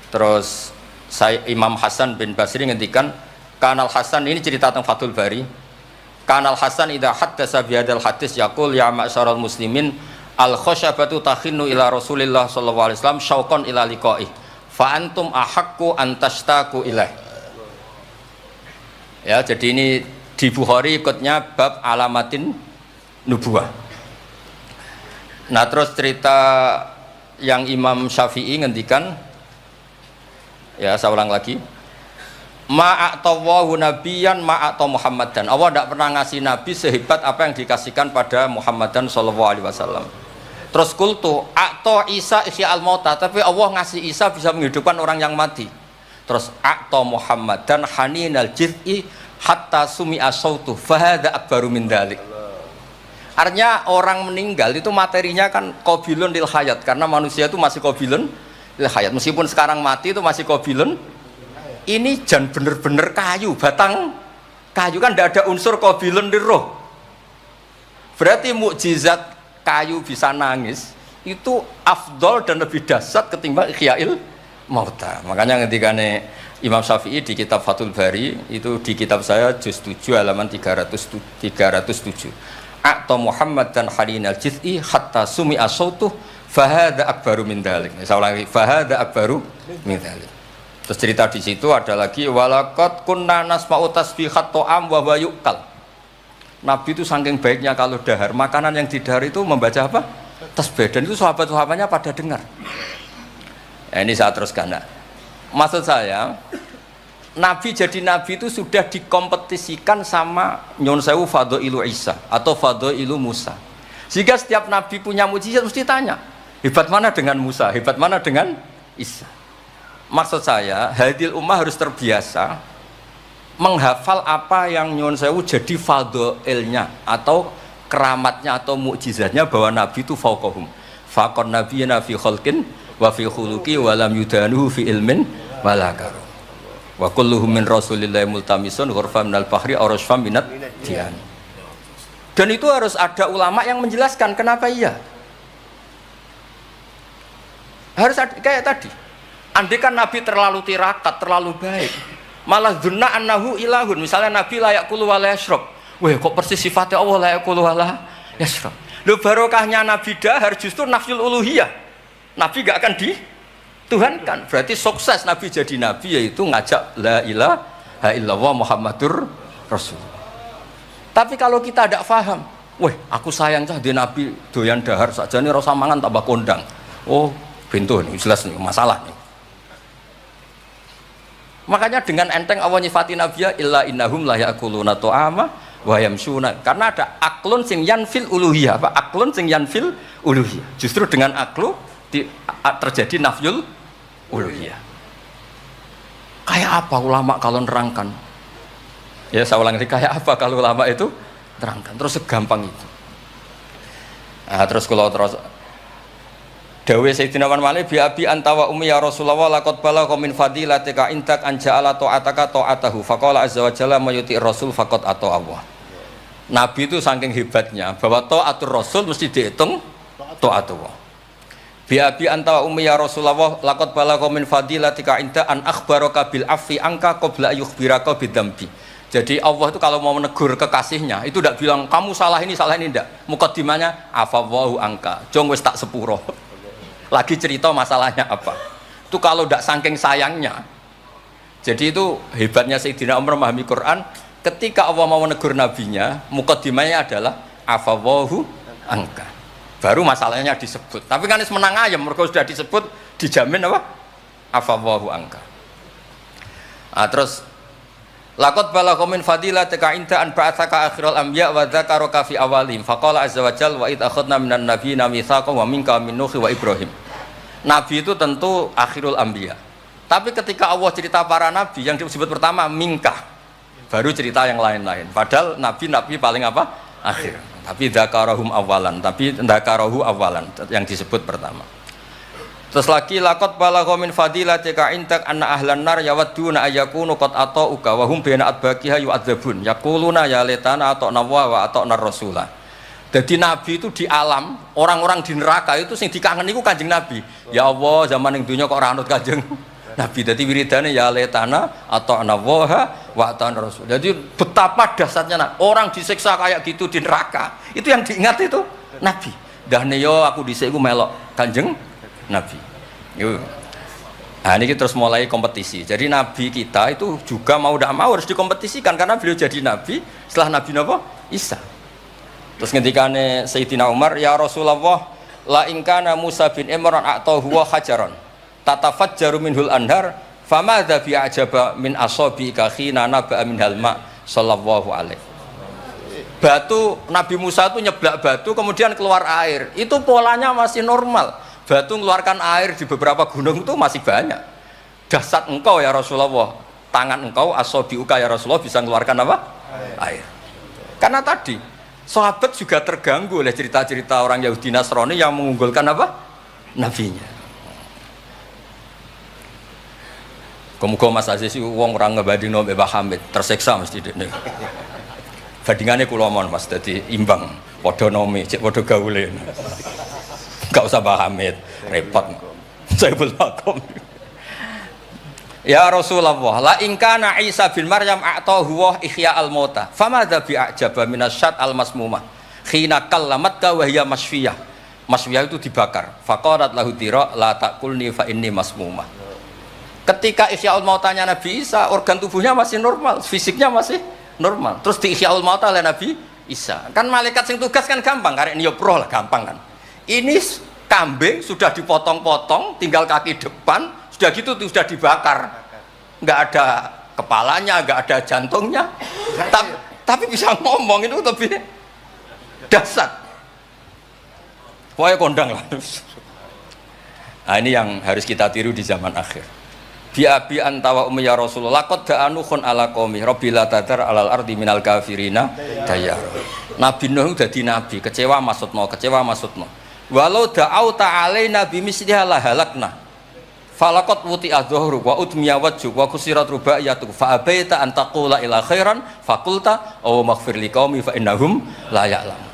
Terus saya Imam Hasan bin Basri ngendikan Kanal Hasan ini cerita tentang Fathul Bari. Kanal Hasan idza haddasa bihadzal hadis yaqul ya ma'syaral muslimin al khasyabatu takhinnu ila Rasulillah sallallahu alaihi wasallam syauqan ila liqaih fa antum ahaqqu an tashtaqu ilaih. Ya, jadi ini di Bukhari ikutnya bab alamatin nubuwah. Nah, terus cerita yang Imam Syafi'i ngendikan ya saya ulang lagi ma'atawahu nabiyan ma'ataw Muhammadan. Allah tidak pernah ngasih nabi sehebat apa yang dikasihkan pada Muhammadan sallallahu alaihi wasallam. Terus kultu a'ta Isa ihya al-mauta, tapi Allah ngasih Isa bisa menghidupkan orang yang mati. Terus a'ta Muhammadan haninal jiz'i hatta sumi'a sautu fahadha akbaru min dzalik. Artinya orang meninggal itu materinya kan qabilun lil hayat, karena manusia itu masih qabilun lil hayat. Meskipun sekarang mati itu masih qabilun. Ini jan bener-bener kayu, batang kayu, kan tidak ada unsur qabilun lil roh. Berarti mukjizat kayu bisa nangis itu afdol dan lebih dahsyat ketimbang ihya'il mauta. Makanya ketika Imam Syafi'i di kitab Fathul Bari, itu di kitab saya juz 7 halaman 307. A'ta Muhammad dan halinal jiz'i hatta sumi'a sautuh fahadha akbaru min dzalik. Saya ulangi, fahadha akbaru min dzalik. Terus cerita di situ ada lagi walaqad kunna nasma'u tasbihat ta'am wa yuqal. Nabi itu saking baiknya kalau dahar, makanan yang didahar itu membaca apa? Tasbih, dan itu sahabat-sahabatnya pada dengar. Ya, ini saya teruskan. Nah, maksud saya, Nabi jadi Nabi itu sudah dikompetisikan sama Nyon Sewu Fadailu Isa atau Fadailu Musa. Sehingga setiap Nabi punya mujizat mesti tanya, hebat mana dengan Musa, hebat mana dengan Isa. Maksud saya, hadil ummah harus terbiasa menghafal apa yang Nyon Sewu jadi fadailnya atau keramatnya atau mukjizatnya, bahwa Nabi itu fauqahum. Faqon nabiyina fi khalqin wa fi khuluqi wa lam yudanuhu fi ilmin wala karam. Wa kulluhum min rasulillahi multamisun ghurfan minal bahri aw rasfam minat dian. Dan itu harus ada ulama yang menjelaskan kenapa iya. Harus ada, kayak tadi. Andai kan Nabi terlalu tirakat, terlalu baik, malah dzunna annahu ilahun. Misalnya Nabi layak kulu wa la yashrab. Wah, kok persis sifatnya Allah la yaqulu wala yashrab. Lho, barokahnya Nabi dahar justru nafsul uluhiyah. Nabi gak akan dituhankan. Berarti sukses Nabi jadi Nabi yaitu ngajak la ilaha illallah Muhammadur Rasul. Tapi kalau kita tidak paham, wah, aku sayang cah di Nabi doyan dahar saja nih rasa mangan tambah kondang. Oh, pintu nih jelas nih masalah nih. Makanya dengan enteng Allah nyifati Nabi ya illa innahum la yaquluna ta'ama wa yamsuna, karena ada aklun sing yanfil uluhiyah. Apa aklun sing yanfil uluhiyah? Justru dengan aklu terjadi nafyul uluhiyah. Kayak apa ulama kalau nerangkan? Ya saya ulang lagi, kayak apa kalau ulama itu terangkan terus segampang itu. Nah, terus kalau terus dawe Sayyidina Malik bi abi anta wa ummi ya Rasulullah laqad balagha min fadilatika intak an ja'ala ta'ataka ta'atahu faqala azza wa jalla mayuti rasul faqad ata Allah. Nabi itu saking hebatnya bahwa ta'atur rasul mesti dihitung ta'atullah. Bi abi anta wa ummi ya Rasulullah laqad balagha min fadilatika inta an akhbaraka bil afi angka qabla yukhbiraka bidzambi. Jadi Allah itu kalau mau menegur kekasihnya itu tidak bilang kamu salah ini tidak. Mukaddimahnya afawwahu angka. Jong wis tak sepuro. Lagi cerita masalahnya apa. Itu kalau tidak saking sayangnya. Jadi itu hebatnya Sayyidina Umar memahami Quran. Ketika Allah mau menegur nabinya, mukaddimahnya adalah afawwahu angka. Baru masalahnya disebut. Tapi kan menang ayam, mereka sudah disebut, dijamin apa? Afawwahu angka. Nah, terus laqad balagha min fadilatika inta an ba'atsaka akhiral anbiya wa dzakaraka fi awalihim faqala azza wa jalla wa id akhadna minan nabiyina mitsaqan wa minka min nuh wa ibrahim. Nabi itu tentu akhirul anbiya. Tapi ketika Allah cerita para nabi yang disebut pertama minka, baru cerita yang lain-lain. Padahal nabi paling apa? Akhir. Tapi dzakarahum awalan, tapi dzakarahu awalan yang disebut pertama. Terus lagi laqad balagha min fadilatika intak anna ahlan nar yawadduna ayyakunu qad ata'uka wa hum baina adbaqiha yu'adzabun yaquluna ya laitana ata'na wa ata'na rasula. Jadi Nabi itu di alam, orang-orang di neraka itu sing dikangeni iku Kanjeng Nabi. Ya Allah, zaman ning dunya kok ora anut Kanjeng Nabi. Jadi wiridane ya laitana ata'na wa ata'na rasul. Jadi betapa dahsyatnya orang disiksa kayak gitu di neraka. Itu yang diingat itu Nabi. Dahne yo aku dhisik iku melok Kanjeng Nabi. Yuk. Nah ini terus mulai kompetisi. Jadi Nabi kita itu juga mau tidak mau harus dikompetisikan karena beliau jadi Nabi setelah Nabi Nabi Isa. Terus ketika Sayyidina Umar, ya Rasulullah, la ingkana Musa bin Imran atau huwa hajaron, tatafajjaru minhul anhar, famadza bi ajaba min asabika khina naba min halma sallallahu alaihi. Batu Nabi Musa itu nyeblak batu kemudian keluar air. Itu polanya masih normal. Batu mengeluarkan air di beberapa gunung itu masih banyak. Dasar engkau ya Rasulullah, tangan engkau asobiuka ya Rasulullah bisa mengeluarkan apa? Air. Karena tadi sahabat juga terganggu oleh cerita-cerita orang Yahudi Nasrani yang mengunggulkan apa? Nabinya. Kemudian Mas Aziz wong orang ngebandingno Mbah Hamid tersiksa mesti dene. Bandingannya kula mon Mas dadi imbang padha nomi cek padha gaule. Enggak usah Mbah Hamid, repot. Saya belum. Ya Rasulullah, la in kana Isa bin Maryam a'tahu wa ihya al-mauta. Famadza bi a'jaba minasyat al-masmumah. Khina kallamat ka wa hiya masfiyah. Masfiyah itu dibakar. Faqarat lahu tira la taqulni fa inni masmumah. Ketika ihyaul mautanya Nabi Isa, organ tubuhnya masih normal, fisiknya masih normal. Terus di ihyaul mauta oleh Nabi Isa. Kan malaikat sing tugas kan gampang, karek niup roh lah gampang kan. Ini kambing sudah dipotong-potong, tinggal kaki depan, sudah gitu sudah dibakar. Enggak ada kepalanya, enggak ada jantungnya. Tapi bisa ngomong, itu lebih dasar. Pokoknya kondang lah. Nah, ini yang harus kita tiru di zaman akhir. Biabi antawa ummi ya Rasulullah laqad da'anukhun ala qaumi rabbila tadar alal ardi minal kafirina dayar. Nabi Nuh dadi nabi, kecewa maksudno. Walau da'au ta'alaina bimisliha la halakna. Falaqad wuti adzuhru wa udmiya wajhu wa kusirat rubaiyatu fa abaita an taqula ila khairan faqulta aw maghfir liqaumi fa innahum la ya'lamun.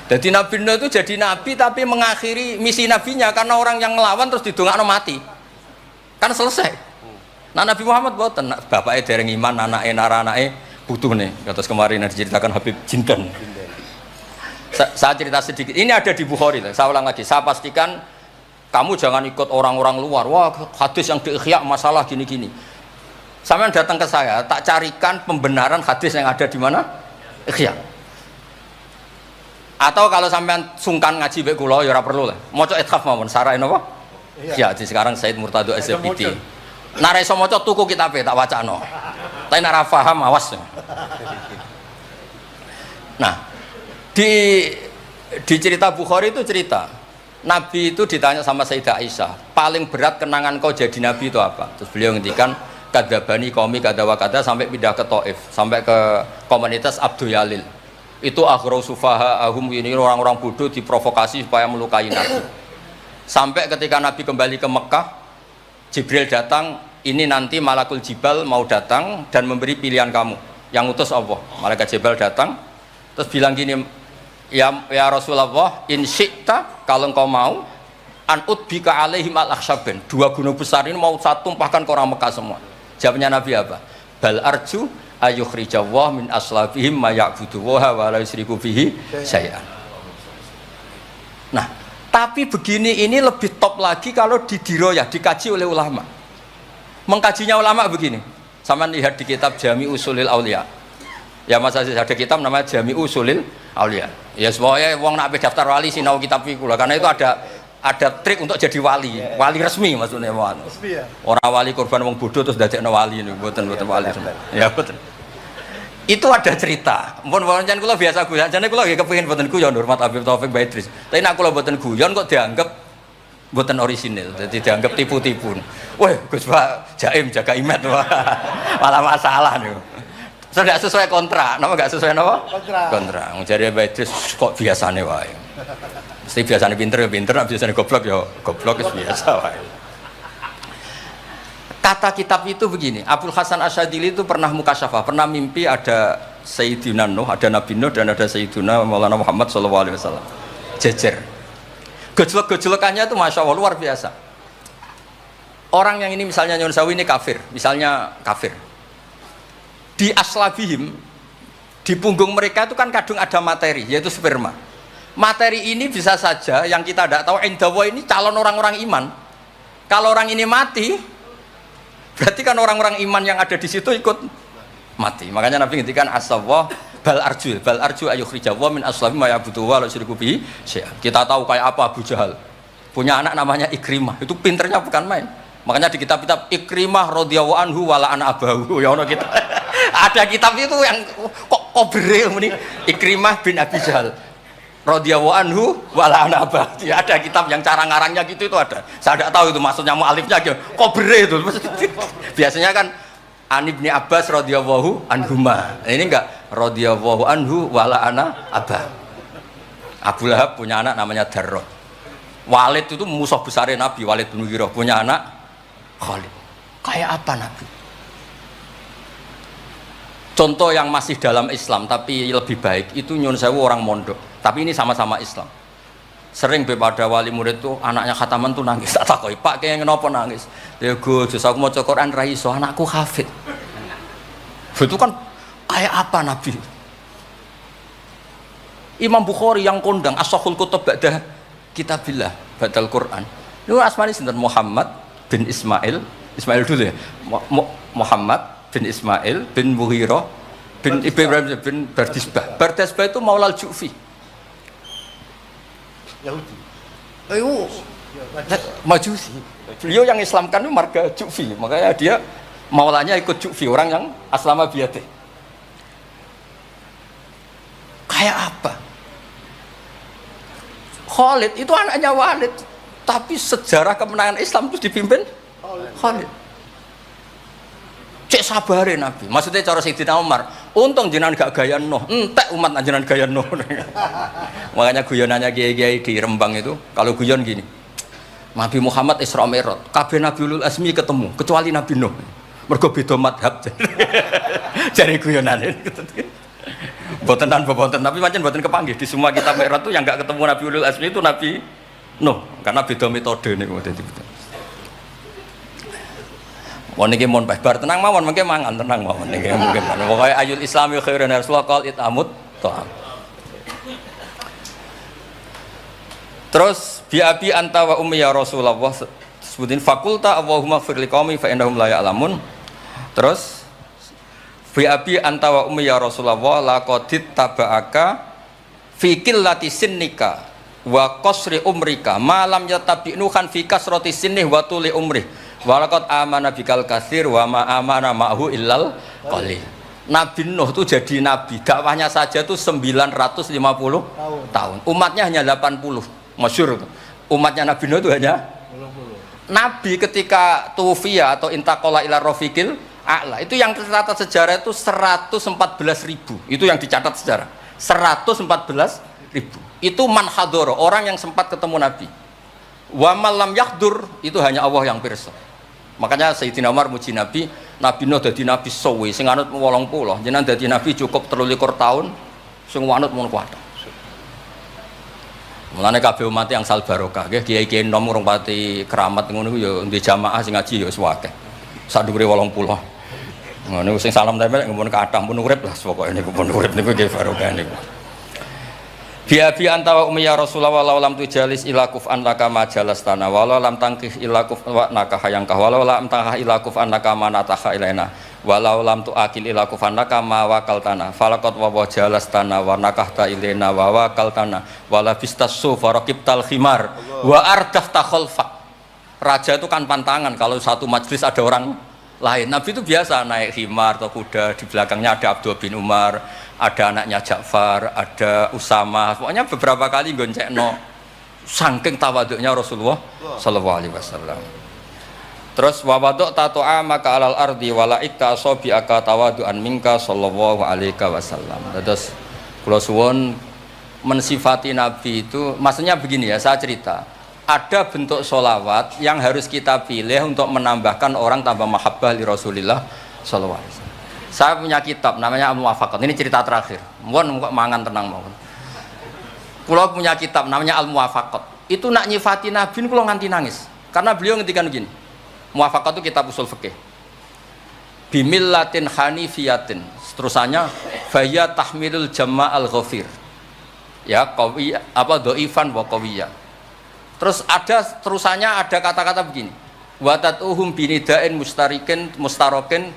Jadi Nabi Nuh itu jadi nabi tapi mengakhiri misi nabinya karena orang yang melawan terus didongakno mati. Kan selesai. Nah Nabi Muhammad boten, bapaknya dereng iman, anaknya nara-anaknya butuh nih. Terus kemarin yang diceritakan Habib Jinten. Saya cerita sedikit. Ini ada di Bukhari. Saya ulang lagi. Saya pastikan kamu jangan ikut orang-orang luar. Wah hadis yang di-ihya masalah gini-gini. Sampai datang ke saya, tak carikan pembenaran hadis yang ada di mana? Ihya. Atau kalau sampean sungkan ngaji mbek kula ya ora perlu lah. Maca ithaf mawon sarain apa? Ya, di sekarang Said Murtado SPT. Nara iso maca tuku kitabe tak wacano. Tapi nara paham awas. Nah, di cerita Bukhari itu cerita Nabi itu ditanya sama Sayyidah Aisyah, paling berat kenangan kau jadi Nabi itu apa? Terus beliau ngendikan kadabani qaumi kadawa kada sampai pindah ke Taif, sampai ke komunitas Abdul Yalil. Itu aghrau sufaha ahum, ini orang-orang bodoh diprovokasi supaya melukai Nabi. Sampai ketika Nabi kembali ke Mekah, Jibril datang, ini nanti Malakul Jibal mau datang dan memberi pilihan kamu. Yang utus Allah. Malaikat Jibril datang, terus bilang gini, ya Rasulullah, in syi'ta, kalau engkau mau, an utbika alaihim al-akhsyaben. 2 gunung besar ini mau saya tumpahkan ke orang Mekah semua. Jawabnya Nabi apa? Bal arju ayukhrijawah min aslabihim ma ya'budu wa la yusyriku bihi syai'an. Nah, tapi begini ini lebih top lagi kalau didiroyah, dikaji oleh ulama. Mengkajinya ulama begini. Sama lihat di kitab Jami Usulil Aulia. Ya Mas Aziz ada kitab namanya Jami Usulil Aulia. Ya semuanya wong nak daftar wali sinau kitab iku lah. Karena itu ada trik untuk jadi wali. Wali resmi maksudnya wali. Orang wali korban wong bodoh terus dadekno wali niku mboten wali. Ya betul. Itu ada cerita. Mpun pancen kula biasa guyon. Jane kula nggih kepengin mboten guyon hormat Habib Taufik Baidris. Tapi nek kula mboten guyon kok dianggap mboten orisinil. Jadi dianggap tipu-tipu. Wah, Gus Pak Jaim jaga imet malah masalah niku. So enggak sesuai kontrak. Napa enggak sesuai napa? Kontrak. Wong jare Baidris kok biasane wae. Mesti biasane pinter ya pinter, biasane goblok ya goblok wis biasa wae. Kata kitab itu begini, Abul Hasan Asyadili itu pernah mukasyafah, pernah mimpi ada Sayyidina Nuh, ada Nabi Nuh dan ada Sayyidina Maulana Muhammad SAW jejer. Gejolak-gejolakannya itu Masya Allah luar biasa. Orang yang ini misalnya Nyun Sawi ini kafir, misalnya kafir. Di aslabihim, di punggung mereka itu kan kadung ada materi, yaitu sperma. Materi ini bisa saja yang kita tidak tahu, indawa ini calon orang-orang iman. Kalau orang ini mati, berarti kan orang-orang iman yang ada di situ ikut mati. Makanya Nabi ngendikan asawah bal arju ayukhrijawah min aslabi ma ya'budu wa la yusyriku bihi syai'an. Kita tahu kayak apa Abu Jahal. Punya anak namanya Ikrimah. Itu pinternya bukan main. Makanya di kitab-kitab Ikrimah radhiyallahu anhu wala ana abahu. Ya ono kita. Ada kitab itu yang kok beril muni Ikrimah bin Abi Jahal. radhiyallahu anhu wala anaba. Ya, ada kitab yang cara ngarangnya gitu itu ada. Saya tidak tahu itu maksudnya mualifnya gitu. Kobre itu. Biasanya kan An Ibni Abbas radhiyallahu anhuma. Ini enggak radhiyallahu anhu wala anaba. Abu Lahab punya anak namanya Darrah. Walid itu musuh besar Nabi, Walid bin Mughirah punya anak Khalid. Kayak apa Nabi? Contoh yang masih dalam Islam tapi lebih baik itu nyun sewu orang mondok. Tapi ini sama-sama Islam. Sering pada wali murid tuh anaknya khataman tuh nangis. Tak takoi, Pak kayak kenapa nangis? Ya Gus, aku mau Quran ra iso, anakku hafid. Itu kan kayak apa Nabi? Imam Bukhari yang kondang as-sahul kutub ba'da kitabillah badal Quran. Itu asmane sinten? Muhammad bin Ismail dulu ya. Muhammad bin Ismail bin Mughirah bin Ibrahim bin Bardisbah. Bardisbah itu Maulal Ju'fi. Yahudi. Ayo. Majusi. Beliau yang Islamkan itu marga Ju'fi. Makanya dia maulanya ikut Ju'fi, orang yang aslama biyate. Kayak apa? Khalid itu anaknya Walid, tapi sejarah kemenangan Islam itu dipimpin Khalid. Cek sabare Nabi. Maksudnya cara Sayyidina Umar, untung jenengan gak gaya Nuh, entek umat jenengan gaya Nuh. Makanya guyonannya kiai-kiai di Rembang itu, kalau guyon gini, Nabi Muhammad Isra Mi'raj, kabeh Nabi Ulul Azmi ketemu, kecuali Nabi Nuh. Mergo beda madhab. Jare guyonane. Boten tapi pancen boten kepanggih di semua kitab Mi'raj itu yang enggak ketemu Nabi Ulul Azmi itu Nabi Nuh, karena beda metode niku dadi. Mon iki mon bar tenang mawon mengke mangan tenang mawon niki mungkin. Pokoke ayul islami khairun rasulullah qal itamut ta'am. Terus bi abi anta wa ummi ya Rasulullah sebutin fakulta Allahumma fir liqaumi fa innahum la ya'lamun. Terus bi abi anta wa ummi ya Rasulullah laqadit taba'aka fi qillati sinnika wa qasri umrika ma lam yatabi'nu kan fi kasrati sinnih wa tuli umrih. Walaqad amana bikal katsir wa ma amana ma'hu illal qalil. Nabi Nuh itu jadi nabi, dakwahnya saja itu 950 tahun. Umatnya hanya 80. Masyhur itu. Umatnya Nabi Nuh itu hanya 80. Nabi ketika tufiya atau intaqala ila rafiqil a'la, itu yang tercatat sejarah itu 114.000. Itu yang dicatat sejarah. 114.000. Itu man hadoro, orang yang sempat ketemu Nabi. Wa malam yahdur, itu hanya Allah yang pirsa. Makanya Sayyidina Umar muji Nabi, Nabi Nuh dadi nabi suwi, sing anut 80, jenengan dadi nabi cukup 23 tahun, sing anut mun kuat. Mulane kabeh umat yang sal barokah, nggih kiai-kiai nom urung pati keramat ngono ku ya ndek jamaah sing ngaji ya wis akeh. Sak dhuwure 80. Ngono sing salam tempel ngempun kathah pun urip lah pokoke niku pun urip niku nggih barokah niku. Biabi antawa ummi ya Rasulullah walau lam tujalis ila kuf'an laka majalas tanah walau lam tangkih ila kuf'an laka hayangkah walau lam tangkah ila kuf'an laka manataha ilaina walau lam tuakil ila kuf'an laka mawakal tanah falakot wa jalas tanah wa nakahta ilaina wa wakal tanah wala bistasu faraqibtal khimar wa ardafta khalfak. Raja itu kan pantangan kalau satu majlis ada orang lain. Nabi itu biasa naik khimar atau kuda, di belakangnya ada Abdul bin Umar, ada anaknya Ja'far, ada Usama. Pokoknya beberapa kali goncekno saking tawaduknya Rasulullah sallallahu alaihi wasallam. Terus wa wadok tato'a maka alal ardi wala ikta asobi aka tawadu'an minka sallallahu alaihi wasallam. Terus kula suwun mensifati Nabi itu maksudnya begini ya, saya cerita. Ada bentuk sholawat yang harus kita pilih untuk menambahkan orang tambah mahabbah li Rasulillah sallallahu alaihi wasallam. Saya punya kitab namanya Al-Muwafaqat. Ini cerita terakhir. Mohon kok mangan tenang mawon. Kula punya kitab namanya Al-Muwafaqat. Itu nak nyifati Nabi kula nganti nangis. Karena beliau ngendikan begini. Muwafaqat itu kitab usul fikih. Bimillatin hanifiyatin. Terusannya faya tahmilul jama'al ghafir. Ya, qawi apa dhaifan wa qawiyya. Terus ada terusannya ada kata-kata begini. Wa tatuhum binidain mustarokin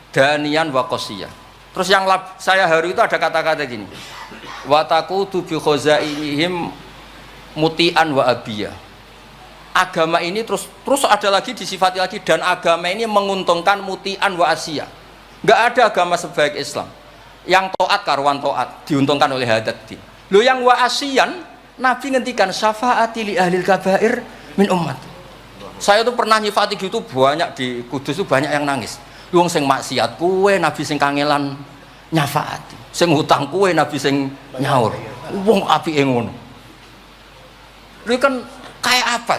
danian wa qasiyah. Terus yang saya haru itu ada kata-kata gini. Wa taqutu bi khazainihim mutian wa abiyah. Agama ini terus ada lagi disifati lagi dan agama ini menguntungkan mutian wa asiyah. Enggak ada agama sebaik Islam. Yang taat karuan taat diuntungkan oleh hadad din. Lo yang wa asian, Nabi ngendikan syafaati li ahlil kabair min umat. Saya tuh pernah nyifati gitu banyak di Kudus tuh banyak yang nangis. Wong sing maksiat kuwe Nabi sing kangelan nyafaati. Sing hutang kuwe Nabi sing nyaur. Wong apike ngono. Lha kan kayak apa?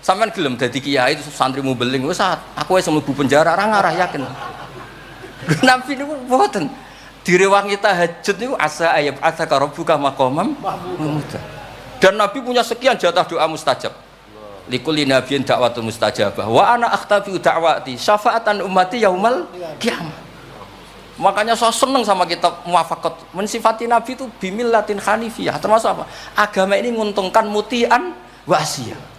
Sampean gelem dadi kiai itu santrimu beling wis aku wis mlebu penjara ora ngarah yakin. Nabi niku mboten. Direwangi tahajud niku asa ayat asa rabbuka maqamam mahmud. Dan Nabi punya sekian jatah doa mustajab. Likulli nabiyyin da'watun mustajabah wa ana akhtabi da'wati syafaatan ummati yaumal kiamat. Makanya saya seneng sama kitab Muwafaqat mensifati Nabi itu bimillatin hanifiyah, termasuk apa? Agama ini menguntungkan mutian wa asiyah.